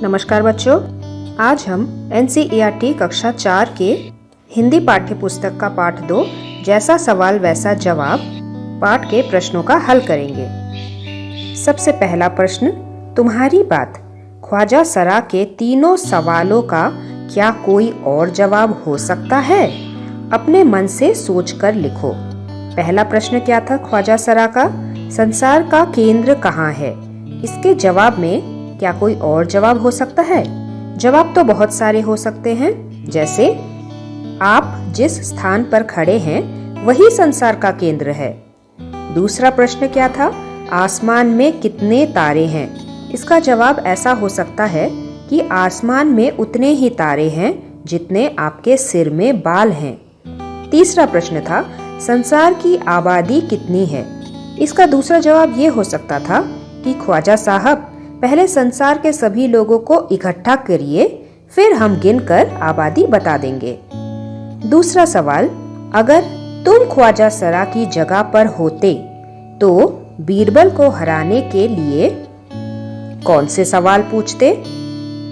नमस्कार बच्चों, आज हम NCERT कक्षा 4 के हिंदी पाठ्य पुस्तक का पाठ 2 जैसा सवाल वैसा जवाब पाठ के प्रश्नों का हल करेंगे। सबसे पहला प्रश्न, तुम्हारी बात, ख्वाजा सरा के तीनों सवालों का क्या कोई और जवाब हो सकता है? अपने मन से सोचकर लिखो। पहला प्रश्न क्या था ख्वाजा सरा का? संसार का केंद्र कहाँ है? इसके जवाब में क्या कोई और जवाब हो सकता है? जवाब तो बहुत सारे हो सकते हैं, जैसे आप जिस स्थान पर खड़े हैं वही संसार का केंद्र है। दूसरा प्रश्न क्या था? आसमान में कितने तारे हैं? इसका जवाब ऐसा हो सकता है कि आसमान में उतने ही तारे हैं जितने आपके सिर में बाल हैं। तीसरा प्रश्न था, संसार की आबादी कितनी है? इसका दूसरा जवाब ये हो सकता था कि ख्वाजा साहब, पहले संसार के सभी लोगों को इकट्ठा करिए, फिर हम गिनकर आबादी बता देंगे। दूसरा सवाल, अगर तुम ख्वाजा सरा की जगह पर होते तो बीरबल को हराने के लिए कौन से सवाल पूछते?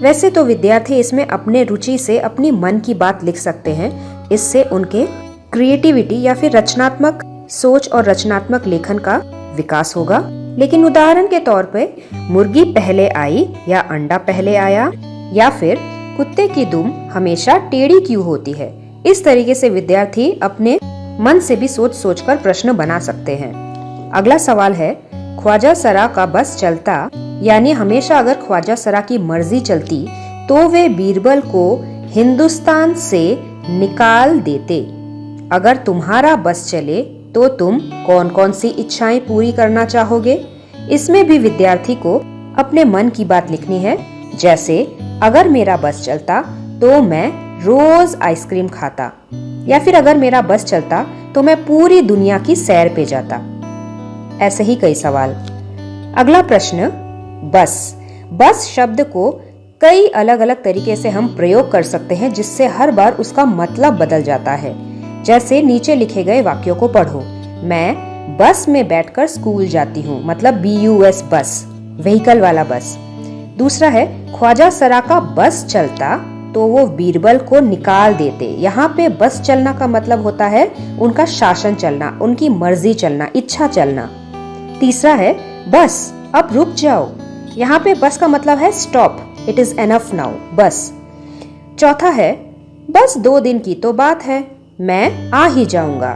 वैसे तो विद्यार्थी इसमें अपने रुचि से अपनी मन की बात लिख सकते हैं। इससे उनके क्रिएटिविटी या फिर रचनात्मक सोच और रचनात्मक लेखन का विकास होगा। लेकिन उदाहरण के तौर पे मुर्गी पहले आई या अंडा पहले आया, या फिर कुत्ते की दुम हमेशा टेढ़ी क्यों होती है? इस तरीके से विद्यार्थी अपने मन से भी सोच सोचकर प्रश्न बना सकते हैं। अगला सवाल है, ख्वाजा सरा का बस चलता, यानी हमेशा अगर ख्वाजा सरा की मर्जी चलती तो वे बीरबल को हिंदुस्तान से निकाल देते। अगर तुम्हारा बस चले तो तुम कौन कौन सी इच्छाएं पूरी करना चाहोगे? इसमें भी विद्यार्थी को अपने मन की बात लिखनी है। जैसे अगर मेरा बस चलता तो मैं रोज आइसक्रीम खाता, या फिर अगर मेरा बस चलता तो मैं पूरी दुनिया की सैर पे जाता। ऐसे ही कई सवाल। अगला प्रश्न, बस। बस शब्द को कई अलग अलग तरीके से हम प्रयोग कर सकते हैं, जिससे हर बार उसका मतलब बदल जाता है। जैसे नीचे लिखे गए वाक्यों को पढ़ो। मैं बस में बैठकर स्कूल जाती हूँ, मतलब BUS बस, व्हीकल वाला बस। दूसरा है, ख्वाजा सरा का बस चलता तो वो बीरबल को निकाल देते। यहाँ पे बस चलना का मतलब होता है उनका शासन चलना, उनकी मर्जी चलना, इच्छा चलना। तीसरा है, बस अब रुक जाओ। यहाँ पे बस का मतलब है stop, it is enough now, बस। चौथा है, बस 2 दिन की तो बात है, मैं आ ही जाऊंगा।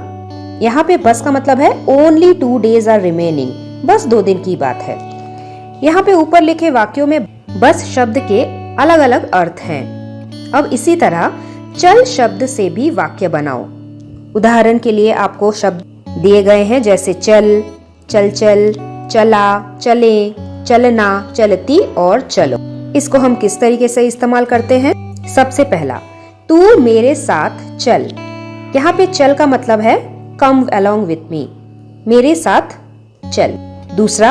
यहाँ पे बस का मतलब है ओनली 2 days आर रिमेनिंग, बस 2 दिन की बात है। यहाँ पे ऊपर लिखे वाक्यों में बस शब्द के अलग अलग अर्थ हैं। अब इसी तरह चल शब्द से भी वाक्य बनाओ। उदाहरण के लिए आपको शब्द दिए गए हैं, जैसे चल, चल चल, चला, चले, चलना, चलती और चलो। इसको हम किस तरीके से इस्तेमाल करते हैं? सबसे पहला, तू मेरे साथ चल। यहाँ पे चल का मतलब है कम अलोंग विथ मी, मेरे साथ चल। दूसरा,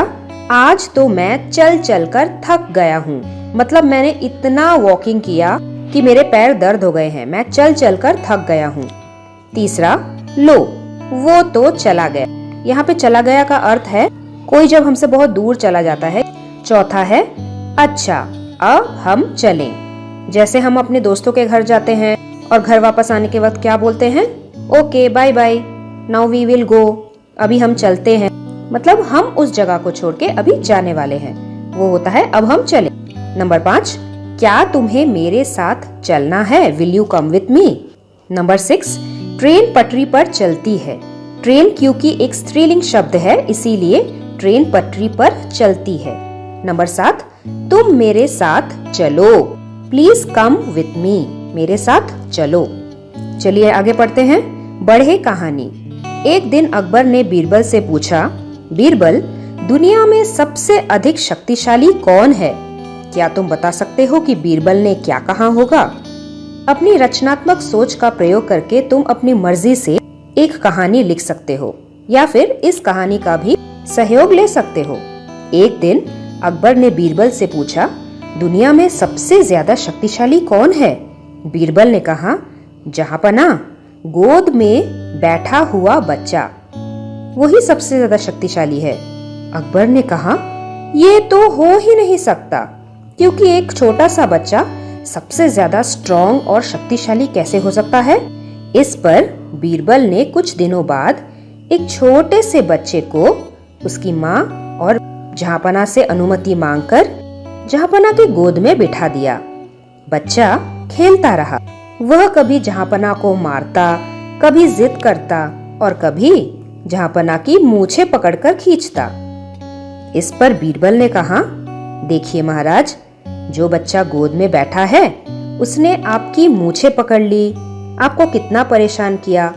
आज तो मैं चल चल कर थक गया हूँ, मतलब मैंने इतना वॉकिंग किया कि मेरे पैर दर्द हो गए हैं, मैं चल चल कर थक गया हूँ। तीसरा, लो वो तो चला गया। यहाँ पे चला गया का अर्थ है कोई जब हमसे बहुत दूर चला जाता है। चौथा है, अच्छा अब हम चलें। जैसे हम अपने दोस्तों के घर जाते हैं और घर वापस आने के वक्त क्या बोलते हैं? Okay bye bye, now we will go. अभी हम चलते हैं, मतलब हम उस जगह को छोड़ के अभी जाने वाले हैं, वो होता है अब हम चले। नंबर 5, क्या तुम्हें मेरे साथ चलना है? Will you come with me? Number 6, train पटरी पर चलती है। ट्रेन क्योंकि एक स्त्रीलिंग शब्द है, इसीलिए ट्रेन पटरी पर चलती है। नंबर 7, तुम मेरे साथ चलो, प्लीज कम विथ मी, मेरे साथ चलो। चलिए आगे पढ़ते हैं। बढ़े कहानी। एक दिन अकबर ने बीरबल से पूछा, बीरबल, दुनिया में सबसे अधिक शक्तिशाली कौन है? क्या तुम बता सकते हो कि बीरबल ने क्या कहा होगा? अपनी रचनात्मक सोच का प्रयोग करके तुम अपनी मर्जी से एक कहानी लिख सकते हो, या फिर इस कहानी का भी सहयोग ले सकते हो। एक दिन अकबर ने बीरबल से पूछा, दुनिया में सबसे ज्यादा शक्तिशाली कौन है? बीरबल ने कहा, जहांपना, गोद में बैठा हुआ बच्चा, वही सबसे ज्यादा शक्तिशाली है। अकबर ने कहा, ये तो हो ही नहीं सकता, क्योंकि एक छोटा सा बच्चा सबसे ज्यादा स्ट्रॉन्ग और शक्तिशाली कैसे हो सकता है? इस पर बीरबल ने कुछ दिनों बाद एक छोटे से बच्चे को उसकी माँ और जहाँपना से अनुमति मांगकर जहाँपना की गोद में बिठा दिया। बच्चा खेलता रहा। वह कभी जहाँपना को मारता, कभी जिद करता और कभी जहाँपना की मूछें पकड़कर खींचता। इस पर बीरबल ने कहा, देखिए महाराज, जो बच्चा गोद में बैठा है उसने आपकी मूछें पकड़ ली, आपको कितना परेशान किया,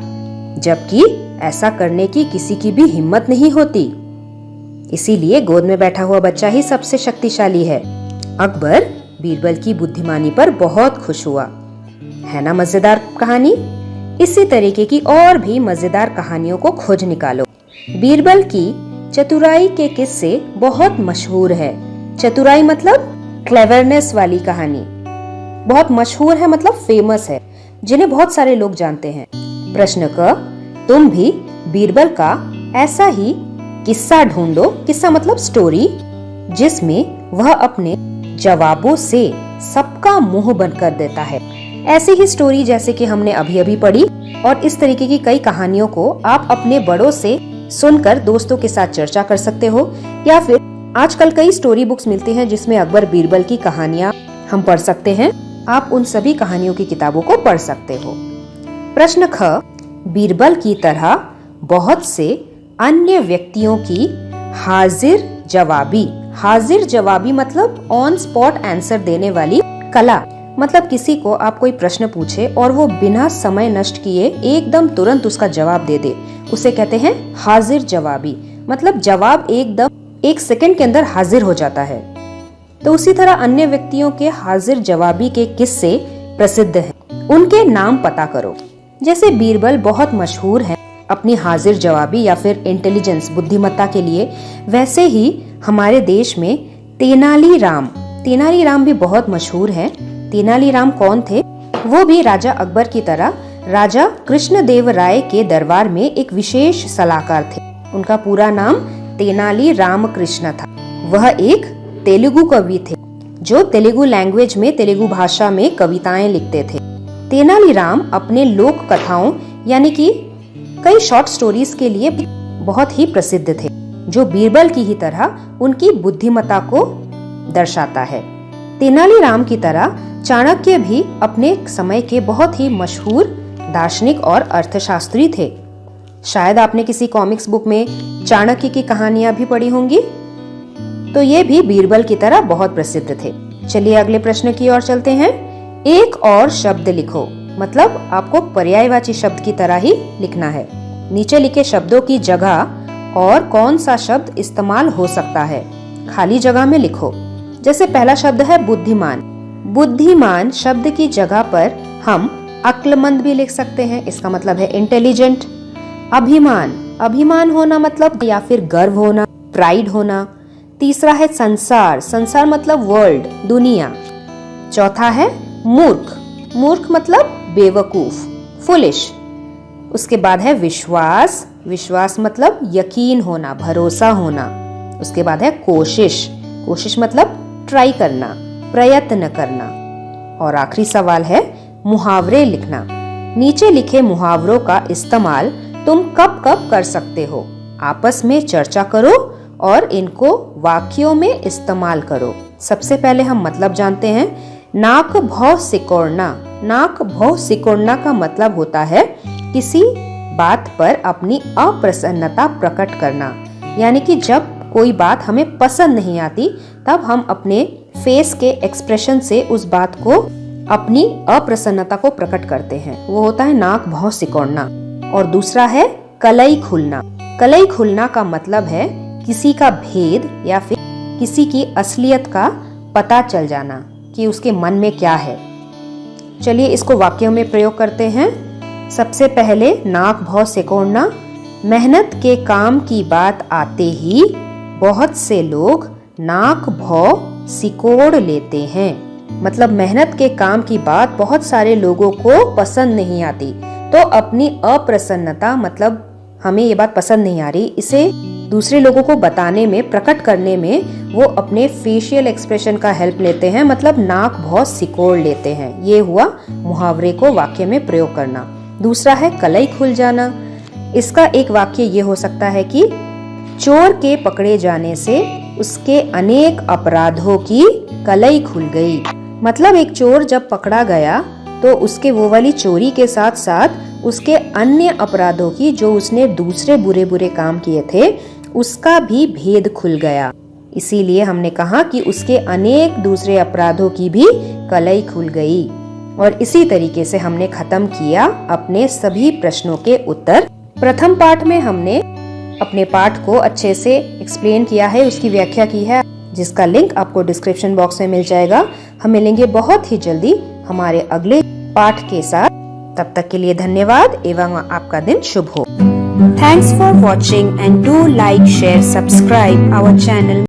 जबकि ऐसा करने की किसी की भी हिम्मत नहीं होती। इसीलिए गोद में बैठा हुआ बच्चा ही सबसे शक्तिशाली है। अकबर बीरबल की बुद्धिमानी पर बहुत खुश हुआ। है ना मजेदार कहानी? इसी तरीके की और भी मजेदार कहानियों को खोज निकालो। बीरबल की चतुराई के किस्से बहुत मशहूर है। चतुराई मतलब क्लेवरनेस वाली कहानी बहुत मशहूर है, मतलब फेमस है, जिन्हें बहुत सारे लोग जानते हैं। प्रश्न क, तुम भी बीरबल का ऐसा ही किस्सा ढूंढो, किस्सा मतलब स्टोरी, जिसमें वह अपने जवाबों से सबका मुंह बंद कर देता है। ऐसी ही स्टोरी जैसे कि हमने अभी अभी पढ़ी, और इस तरीके की कई कहानियों को आप अपने बड़ों से सुनकर दोस्तों के साथ चर्चा कर सकते हो, या फिर आजकल कई स्टोरी बुक्स मिलती हैं जिसमें अकबर बीरबल की कहानियां हम पढ़ सकते हैं। आप उन सभी कहानियों की किताबों को पढ़ सकते हो। प्रश्न ख, बीरबल की तरह बहुत से अन्य व्यक्तियों की हाजिर जवाबी मतलब ऑन स्पॉट आंसर देने वाली कला। मतलब किसी को आप कोई प्रश्न पूछे और वो बिना समय नष्ट किए एकदम तुरंत उसका जवाब दे दे, उसे कहते हैं हाजिर जवाबी। मतलब जवाब एकदम 1 सेकंड के अंदर हाजिर हो जाता है। तो उसी तरह अन्य व्यक्तियों के हाजिर जवाबी के किस्से प्रसिद्ध हैं। उनके नाम पता करो। जैसे बीरबल बहुत मशहूर है अपनी हाजिर जवाबी या फिर इंटेलिजेंस, बुद्धिमत्ता के लिए, वैसे ही हमारे देश में तेनालीराम भी बहुत मशहूर है। तेनालीराम कौन थे? वो भी राजा अकबर की तरह राजा कृष्णदेवराय के दरबार में एक विशेष सलाहकार थे। उनका पूरा नाम तेनाली रामकृष्ण था। वह एक तेलुगु कवि थे जो तेलुगु लैंग्वेज में, तेलुगु भाषा में कविताएं लिखते थे। तेनालीराम अपने लोक कथाओं यानी कि कई शॉर्ट स्टोरीज के लिए बहुत ही प्रसिद्ध थे, जो बीरबल की ही तरह उनकी बुद्धिमत्ता को दर्शाता है। तेनालीराम की तरह चाणक्य भी अपने समय के बहुत ही मशहूर दार्शनिक और अर्थशास्त्री थे। शायद आपने किसी कॉमिक्स बुक में चाणक्य की कहानियां भी पढ़ी होंगी। तो ये भी बीरबल की तरह बहुत प्रसिद्ध थे। चलिए अगले प्रश्न की ओर चलते हैं। एक और शब्द लिखो, मतलब आपको पर्यायवाची शब्द की तरह ही लिखना है। नीचे लिखे शब्दों की जगह और कौन सा शब्द इस्तेमाल हो सकता है, खाली जगह में लिखो। जैसे पहला शब्द है बुद्धिमान। बुद्धिमान शब्द की जगह पर हम अक्लमंद भी लिख सकते हैं, इसका मतलब है इंटेलिजेंट। अभिमान होना मतलब या फिर गर्व होना, प्राइड होना। तीसरा है संसार मतलब वर्ल्ड, दुनिया। चौथा है मूर्ख मतलब बेवकूफ, फुलिश। उसके बाद है विश्वास मतलब यकीन होना, भरोसा होना। उसके बाद है कोशिश मतलब ट्राई करना, प्रयत्न करना। और आखिरी सवाल है मुहावरे लिखना। नीचे लिखे मुहावरों का इस्तेमाल तुम कब कब कर सकते हो? आपस में चर्चा करो और इनको वाक्यों में इस्तेमाल करो। सबसे पहले हम मतलब जानते हैं। नाक भौं सिकोड़ना का मतलब होता है किसी बात पर अपनी अप्रसन्नता प्रकट करना। यानी कि जब कोई बात हमें पसंद नहीं आती तब हम अपने फेस के एक्सप्रेशन से उस बात को, अपनी अप्रसन्नता को प्रकट करते हैं। वो होता है नाक भौं सिकोड़ना। और दूसरा है कलई खुलना का मतलब है किसी का भेद या फिर किसी की असलियत का पता चल जाना कि उसके मन में क्या है। चलिए इसको वाक्यों में प्रयोग करते हैं। सबसे पहले नाक भौं सिकोड़ना। मेहनत के काम की बात आते ही बहुत से लोग नाक भौं सिकोड़ लेते हैं। मतलब मेहनत के काम की बात बहुत सारे लोगों को पसंद नहीं आती, तो अपनी अप्रसन्नता, मतलब हमें ये बात पसंद नहीं आ रही, इसे दूसरे लोगों को बताने में, प्रकट करने में वो अपने फेशियल एक्सप्रेशन का हेल्प लेते हैं, मतलब नाक बहुत सिकोड़ लेते हैं। ये हुआ मुहावरे को वाक्य में प्रयोग करना। दूसरा है कलई खुल जाना। इसका एक वाक्य ये हो सकता है कि चोर के पकड़े जाने से उसके अनेक अपराधों की कलई खुल गई। मतलब एक चोर जब पकड़ा गया तो उसके वो वाली चोरी के साथ साथ उसके अन्य अपराधों की, जो उसने दूसरे बुरे बुरे काम किए थे, उसका भी भेद खुल गया। इसीलिए हमने कहा कि उसके अनेक दूसरे अपराधों की भी कलई खुल गई। और इसी तरीके से हमने खत्म किया अपने सभी प्रश्नों के उत्तर। प्रथम पाठ में हमने अपने पाठ को अच्छे से एक्सप्लेन किया है, उसकी व्याख्या की है, जिसका लिंक आपको डिस्क्रिप्शन बॉक्स में मिल जाएगा। हम मिलेंगे बहुत ही जल्दी हमारे अगले पाठ के साथ। तब तक के लिए धन्यवाद एवं आपका दिन शुभ हो। Thanks for watching and do like, share, subscribe our channel.